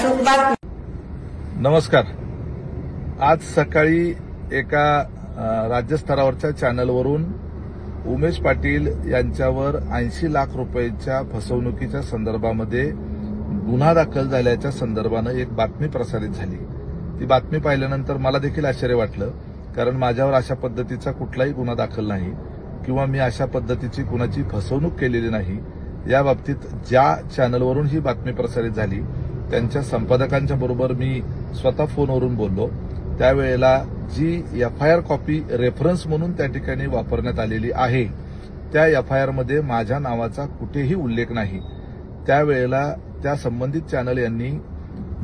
अचूक बातमी। नमस्कार। आज सकाळी एका राज्यस्तरावरच्या चॅनलवरून उमेश पाटील यांच्यावर 80 लाख रुपयांच्या फसवणुकीच्या संदर्भामध्ये गुन्हा दाखल झाल्याच्या संदर्भाने एक बातमी प्रसारित झाली। ती बातमी पाहिल्यानंतर मला देखील आश्चर्य वाटलं, कारण माझ्यावर अशा पद्धतीचा कुठलाही गुन्हा दाखल नाही किंवा मी अशा पद्धतीची कुणाची फसवणूक केलेली नाही। या बाबतीत ज्या चॅनलवरून ही बातमी प्रसारित झाली त्यांच्या संपादकांच्या बरोबर मी स्वतः फोनवरून बोललो। त्यावेळेला जी एफआयआर कॉपी रेफरन्स म्हणून त्या ठिकाणी वापरण्यात आलेली आहे, त्या एफआयआर मध्ये माझ्या नावाचा कुठेही उल्लेख नाही। त्यावेळेला त्या संबंधित चॅनल यांनी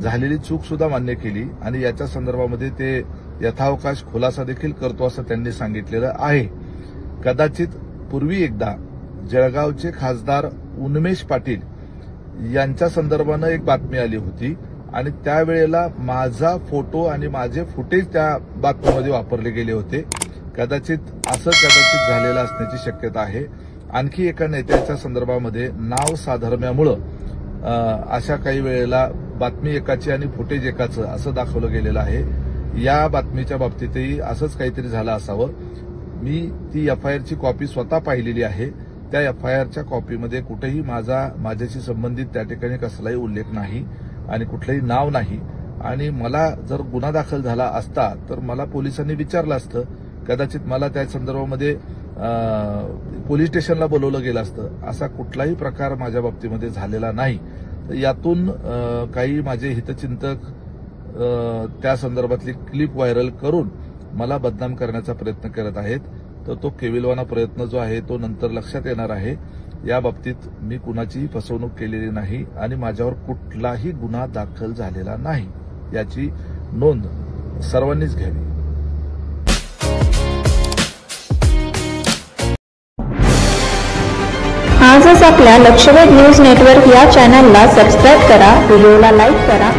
झालेली चूक सुद्धा मान्य केली आणि याच्या संदर्भामध्ये ते यथावकाश खुलासा देखील करतो असं त्यांनी सांगितलेलं आहे। कदाचित पूर्वी एकदा जळगावचे खासदार उन्मेष पाटील यांच्या संदर्भाने एक बातमी आली होती आणि त्यावेळेला माझा फोटो आणि माझे फुटेज त्या बातमीमध्ये वापरले गेले होते। कदाचित असं झालेलं असण्याची शक्यता आहे। आणखी एका नेत्याच्या संदर्भामध्ये नाव साधर्म्यामुळे अशा काही वेळेला बातमी एकाची आणि फुटेज एकाचं असं दाखवलं गेलेलं आहे। या बातमीच्या बाबतीतही असंच काहीतरी झालं असावं। मी ती एफआयआरची कॉपी स्वतः पाहिलेली आहे। त्या एफआयआरच्या कॉपीमध्ये कुठेही माझ्याशी संबंधित त्या ठिकाणी कसलाही उल्लेख नाही आणि कुठलंही नाव नाही। आणि मला जर गुन्हा दाखल झाला असता तर मला पोलिसांनी विचारलं असतं, कदाचित मला त्या संदर्भामध्ये पोलीस स्टेशनला बोलवलं गेलं असतं। असा कुठलाही प्रकार माझ्या बाबतीमध्ये झालेला नाही। यातून काही माझे हितचिंतक त्या संदर्भातली क्लिप व्हायरल करून मला बदनाम करण्याचा प्रयत्न करत आहेत। तर तो केविलवाना प्रयत्न जो आहे तो नंतर लक्षात येणार आहे। या बाबतीत मी कुणाचीही फसवणूक केलेली नाही आणि माझ्यावर कुठलाही गुन्हा दाखल झालेला नाही, याची नोंद सर्वांनीच घ्यावी। आजच आपल्या लक्षवेध न्यूज नेटवर्क या चॅनलला सबस्क्राईब करा, व्हिडिओला लाईक करा।